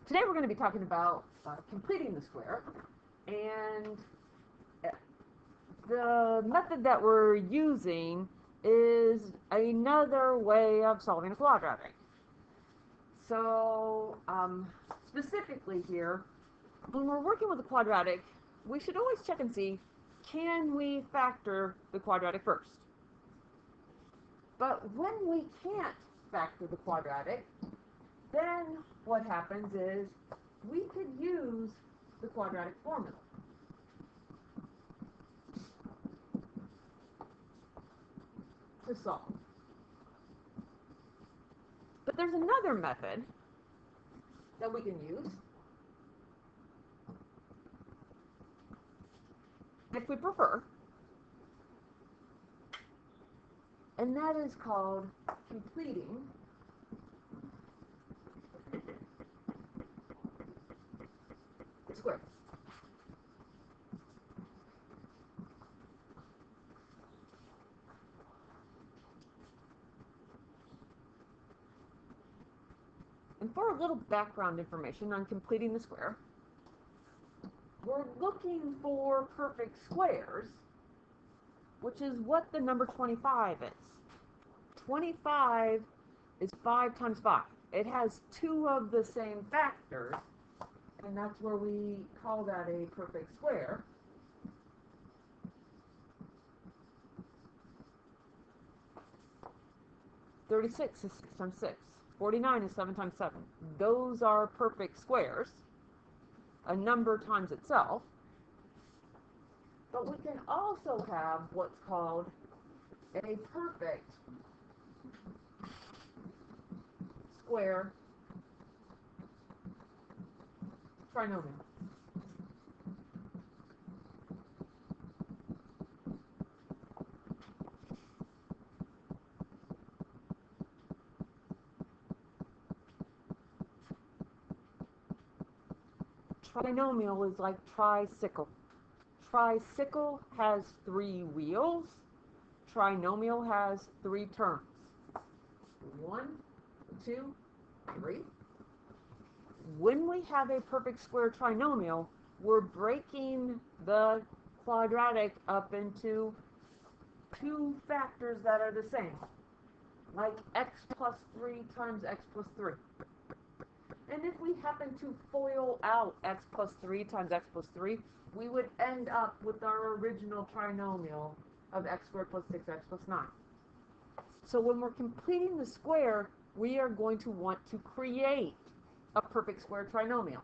Today we're going to be talking about completing the square, and the method that we're using is another way of solving a quadratic. So specifically here, when we're working with a quadratic, we should always check and see, can we factor the quadratic first? But when we can't factor the quadratic, then what happens is we could use the quadratic formula. To solve. But there's another method that we can use if we prefer, and that is called completing squares. And for a little background information on completing the square, we're looking for perfect squares, which is what the number 25 is. 25 is 5 times 5. It has two of the same factors, and that's where we call that a perfect square. $36 is 6 times 6. 49 is 7 times 7. Those are perfect squares, a number times itself. But we can also have what's called a perfect square trinomial. Trinomial is like tricycle. Tricycle has 3 wheels. Trinomial has 3 terms. 1, 2, 3. When we have a perfect square trinomial, we're breaking the quadratic up into 2 factors that are the same, like x plus 3 times x plus 3. And if we happen to FOIL out x plus 3 times x plus 3, we would end up with our original trinomial of x squared plus 6x plus 9. So when we're completing the square, we are going to want to create a perfect square trinomial.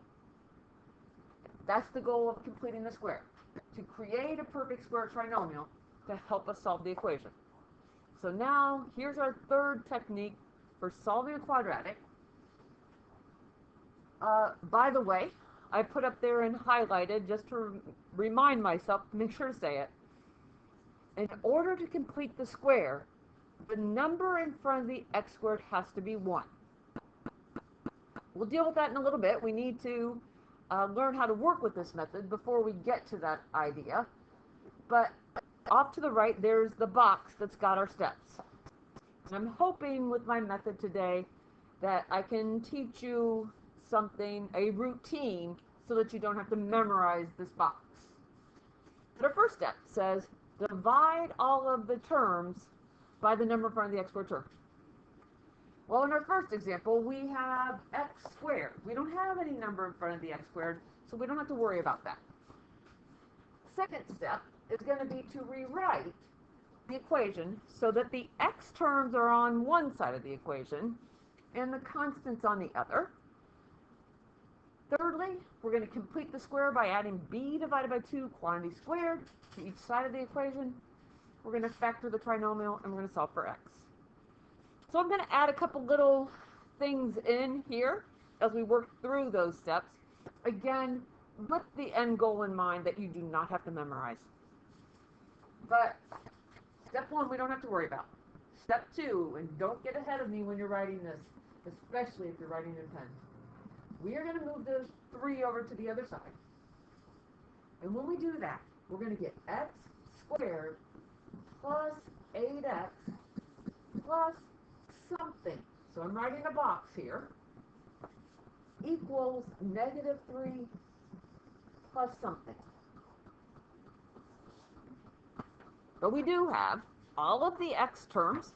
That's the goal of completing the square, to create a perfect square trinomial to help us solve the equation. So now, here's our third technique for solving a quadratic. By the way, I put up there and highlighted, just to remind myself, make sure to say it. In order to complete the square, the number in front of the x squared has to be 1. We'll deal with that in a little bit. We need to learn how to work with this method before we get to that idea. But off to the right, there's the box that's got our steps. And I'm hoping with my method today that I can teach you something, a routine, so that you don't have to memorize this box. But our first step says divide all of the terms by the number in front of the x squared term. Well, in our first example, we have x squared. We don't have any number in front of the x squared, so we don't have to worry about that. Second step is going to be to rewrite the equation so that the x terms are on one side of the equation and the constants on the other. Thirdly, we're going to complete the square by adding b divided by 2 quantity squared to each side of the equation. We're going to factor the trinomial, and we're going to solve for x. So I'm going to add a couple little things in here as we work through those steps. Again, with the end goal in mind that you do not have to memorize. But step 1, we don't have to worry about. Step 2, and don't get ahead of me when you're writing this, especially if you're writing in pen. We are going to move those 3 over to the other side. And when we do that, we're going to get x squared plus 8x plus something. So I'm writing a box here. equals negative 3 plus something. But we do have all of the x terms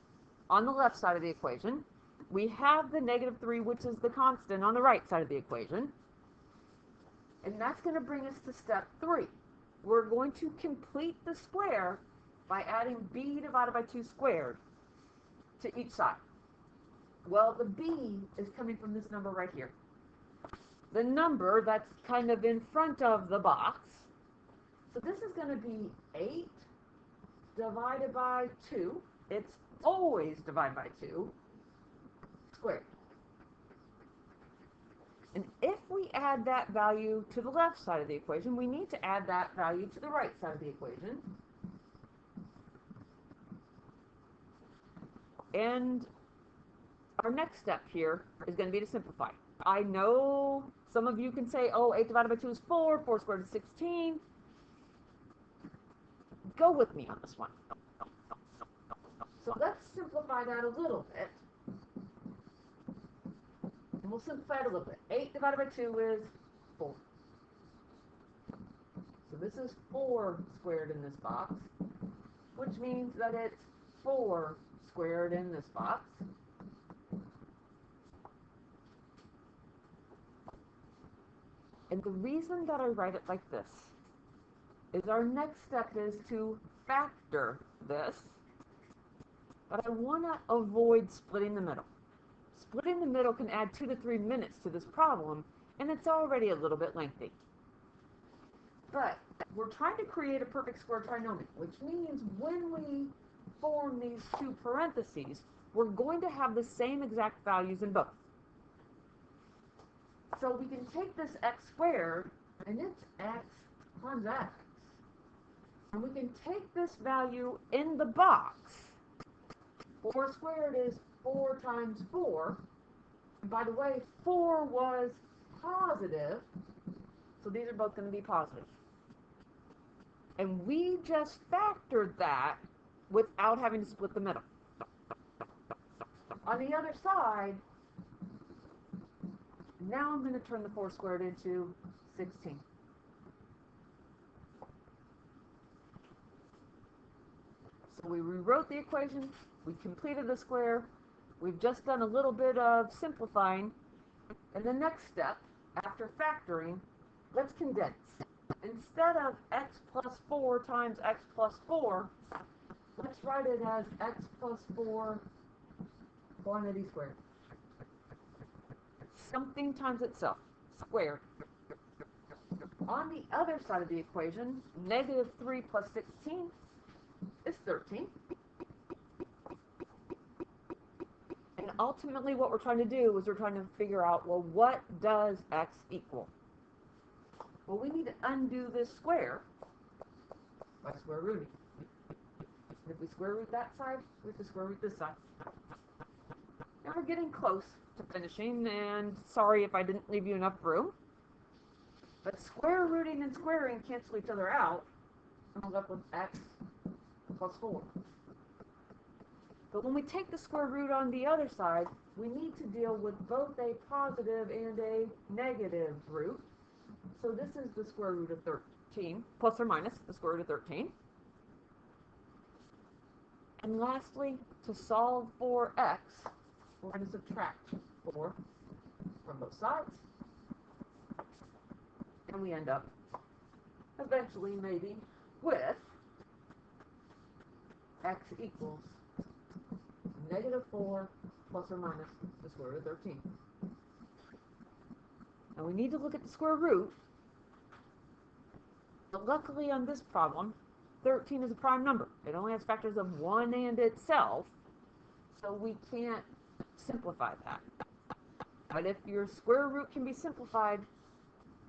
on the left side of the equation. We have the negative 3, which is the constant, on the right side of the equation. And that's going to bring us to step 3. We're going to complete the square by adding b divided by 2 squared to each side. Well, the b is coming from this number right here. The number that's kind of in front of the box. So this is going to be 8 divided by 2. It's always divided by 2 squared. And if we add that value to the left side of the equation, we need to add that value to the right side of the equation. And our next step here is going to be to simplify. I know some of you can say, oh, 8 divided by 2 is 4, 4 squared is 16. Go with me on this one. So let's simplify that a little bit. And we'll simplify it a little bit. 8 divided by 2 is 4. So this is 4 squared in this box, which means that it's 4 squared in this box. And the reason that I write it like this is our next step is to factor this, but I want to avoid splitting the middle. Splitting the middle can add 2 to 3 minutes to this problem, and it's already a little bit lengthy. But we're trying to create a perfect square trinomial, which means when we form these two parentheses, we're going to have the same exact values in both. So we can take this x squared, and it's x times x. And we can take this value in the box. 4 squared is 4 times 4. And by the way, 4 was positive, so these are both going to be positive. And we just factored that without having to split the middle. On the other side, now I'm going to turn the 4 squared into 16. So we rewrote the equation, we completed the square, we've just done a little bit of simplifying, and the next step, after factoring, let's condense. Instead of x plus 4 times x plus 4, let's write it as x plus 4 quantity squared. Something times itself, squared. On the other side of the equation, negative 3 plus 16 is 13. And ultimately what we're trying to do is we're trying to figure out, well, what does x equal? Well, we need to undo this square by square rooting. And if we square root that side, we have to square root this side. Now we're getting close to finishing, and sorry if I didn't leave you enough room. But square rooting and squaring cancel each other out, and we're left with x plus 4. But when we take the square root on the other side, we need to deal with both a positive and a negative root. So this is the square root of 13, plus or minus the square root of 13. And lastly, to solve for x, we're going to subtract 4 from both sides. And we end up, eventually maybe, with x equals negative 4 plus or minus the square root of 13. Now we need to look at the square root. But luckily on this problem, 13 is a prime number. It only has factors of 1 and itself, so we can't simplify that. But if your square root can be simplified,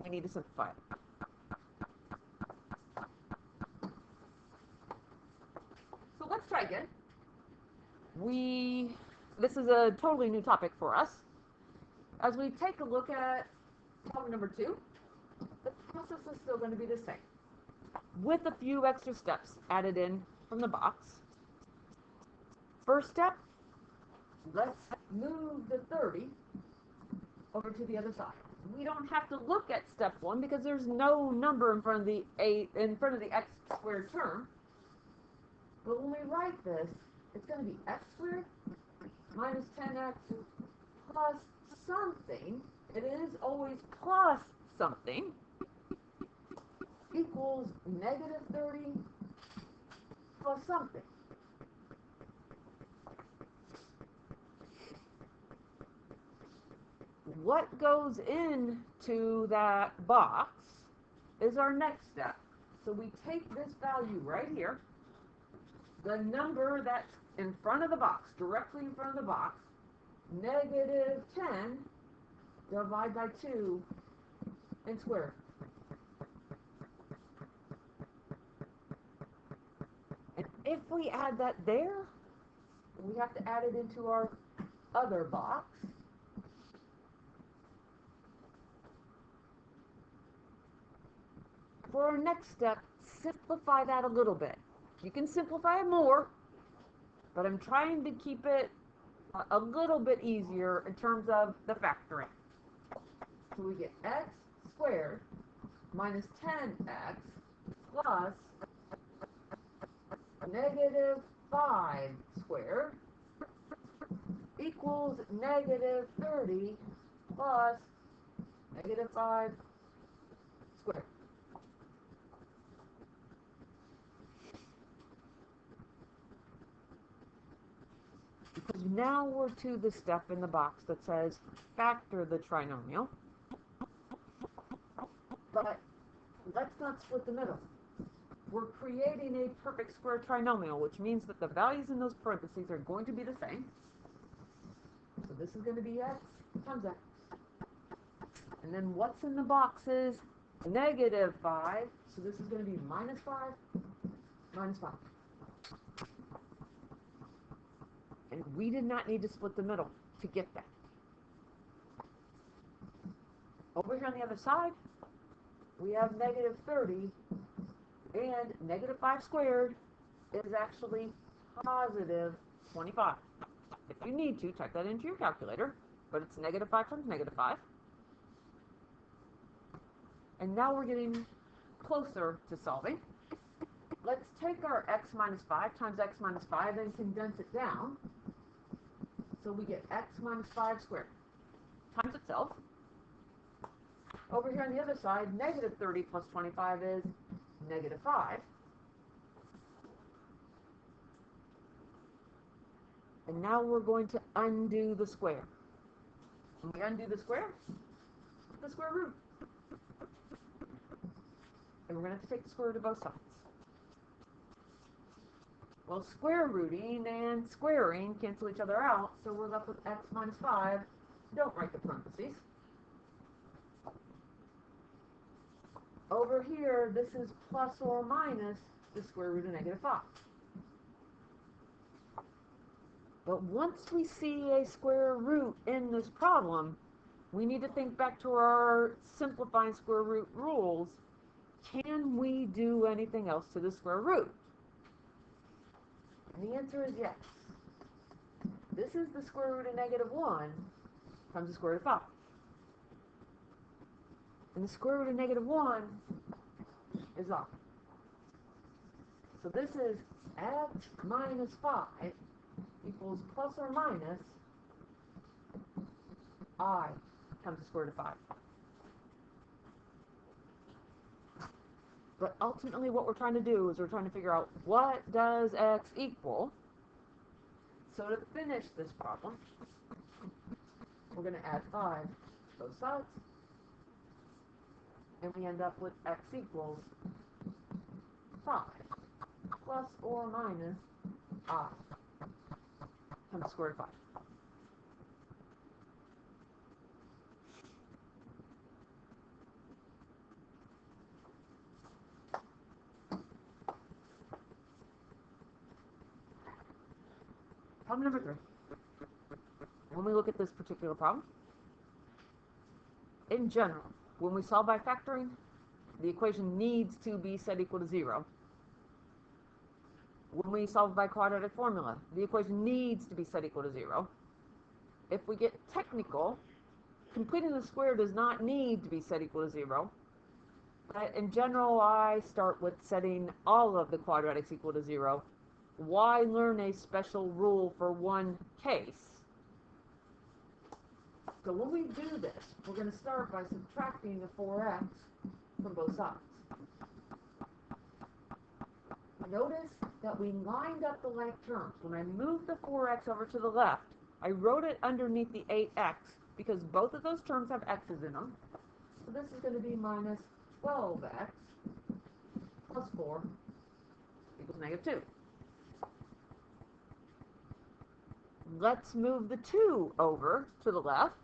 we need to simplify it. So let's try again. This is a totally new topic for us. As we take a look at problem number 2, the process is still going to be the same, with a few extra steps added in from the box. First step, let's move the 30 over to the other side. we don't have to look at step 1 because there's no number in front of the x squared term. But when we write this, it's going to be x squared minus 10x plus something. It is always plus something equals negative 30 plus something. What goes into that box is our next step. So we take this value right here, the number that's in front of the box, directly in front of the box, negative 10, divide by 2, and square. And if we add that there, we have to add it into our other box. For our next step, simplify that a little bit. You can simplify it more, but I'm trying to keep it a little bit easier in terms of the factoring. So we get x squared minus 10x plus negative 5 squared equals negative 30 plus negative 5 squared. Because now we're to the step in the box that says factor the trinomial. But let's not split the middle. We're creating a perfect square trinomial, which means that the values in those parentheses are going to be the same. So this is going to be x times x. And then what's in the box is negative 5. So this is going to be minus 5, minus 5. And we did not need to split the middle to get that. Over here on the other side, we have negative 30, and negative 5 squared is actually positive 25. If you need to, type that into your calculator, but it's negative 5 times negative 5. And now we're getting closer to solving. Let's take our x minus 5 times x minus 5 and condense it down. So we get x minus 5 squared times itself. Over here on the other side, negative 30 plus 25 is negative 5. And now we're going to undo the square. When we undo the square root. And we're going to have to take the square root of both sides. Well, square rooting and squaring cancel each other out, so we're left with x minus 5. Don't write the parentheses. Over here, this is plus or minus the square root of negative 5. But once we see a square root in this problem, we need to think back to our simplifying square root rules. Can we do anything else to the square root? And the answer is yes. This is the square root of negative 1 times the square root of 5. And the square root of negative 1 is I. So this is x minus 5 equals plus or minus I times the square root of 5. But ultimately what we're trying to do is we're trying to figure out what does x equal. So to finish this problem, we're going to add 5 to both sides. And we end up with x equals 5 plus or minus I times the square root of 5. Problem number 3. When we look at this particular problem, in general, when we solve by factoring, the equation needs to be set equal to 0. When we solve by quadratic formula, the equation needs to be set equal to 0. If we get technical, completing the square does not need to be set equal to 0. But in general, I start with setting all of the quadratics equal to 0. Why learn a special rule for one case? So when we do this, we're going to start by subtracting the 4x from both sides. Notice that we lined up the like terms. When I moved the 4x over to the left, I wrote it underneath the 8x because both of those terms have x's in them. So this is going to be minus 12x plus 4 equals negative 2. Let's move the 2 over to the left.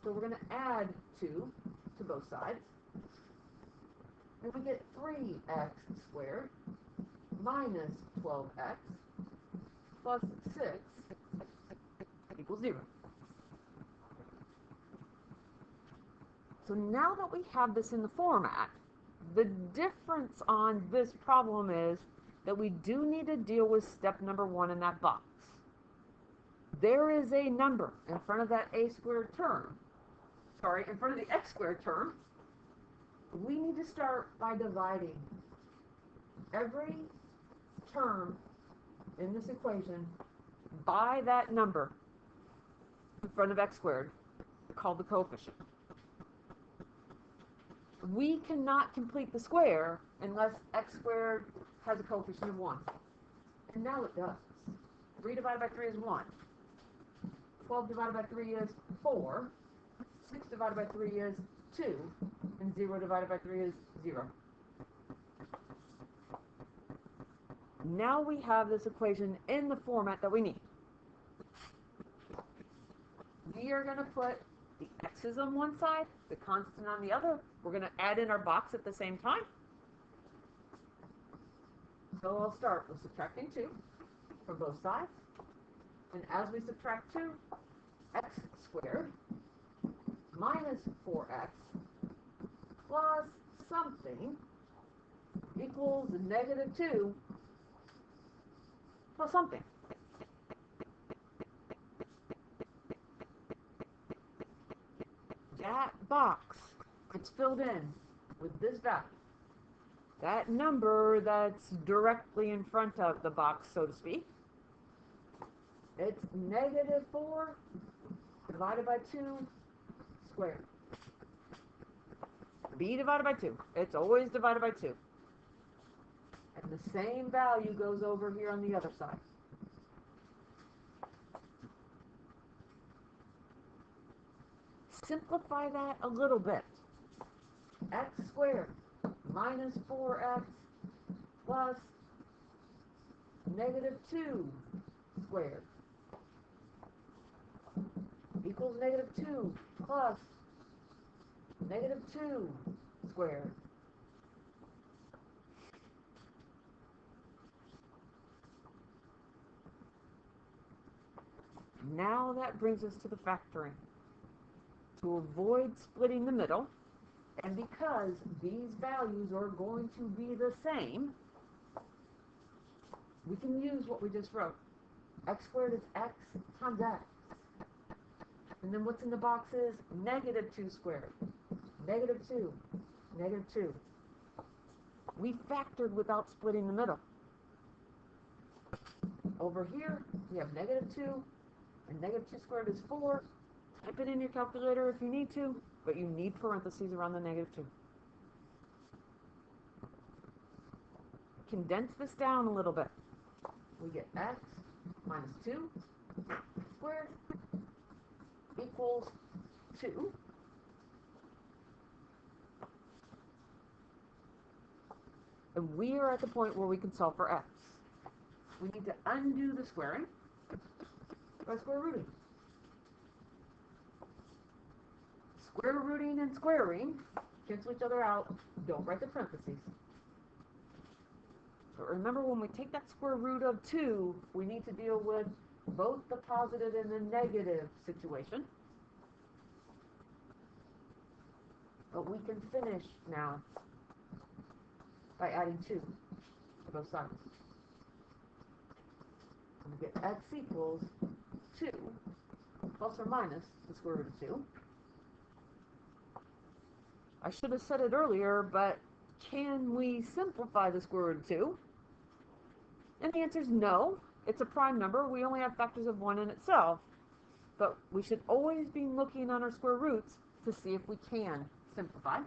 So we're going to add 2 to both sides. And we get 3x squared minus 12x plus 6 equals 0. So now that we have this in the format, the difference on this problem is that we do need to deal with step number 1 in that box. There is a number in front of that a squared term, in front of the x squared term. We need to start by dividing every term in this equation by that number in front of x squared, called the coefficient. We cannot complete the square unless x squared has a coefficient of 1. And now it does. 3 divided by 3 is 1. 12 divided by 3 is 4. 6 divided by 3 is 2. And 0 divided by 3 is 0. Now we have this equation in the format that we need. We are going to put the x's on one side, the constant on the other. We're going to add in our box at the same time. So I'll start with subtracting 2 from both sides. And as we subtract 2, x squared minus 4x plus something equals negative 2 plus something. That box gets filled in with this value. That number that's directly in front of the box, so to speak. It's negative 4 divided by 2 squared. B divided by 2. It's always divided by 2. And the same value goes over here on the other side. Simplify that a little bit. X squared minus 4x plus negative 2 squared equals negative 2 plus negative 2 squared. Now that brings us to the factoring. To avoid splitting the middle, and because these values are going to be the same, we can use what we just wrote. X squared is x times x. And then what's in the box is negative 2 squared. Negative 2. Negative 2. We factored without splitting the middle. Over here, we have negative 2, and negative 2 squared is 4. Type it in your calculator if you need to, but you need parentheses around the negative 2. Condense this down a little bit. We get x minus 2 squared equals 2. And we are at the point where we can solve for x. We need to undo the squaring by square rooting. Square rooting and squaring cancel each other out. Don't write the parentheses. But remember, when we take that square root of 2, we need to deal with both the positive and the negative situation. But we can finish now by adding 2 to both sides. And we get x equals 2 plus or minus the square root of 2. I should have said it earlier, but can we simplify the square root of 2? And the answer is no. It's a prime number. We only have factors of 1 in itself. But we should always be looking on our square roots to see if we can simplify.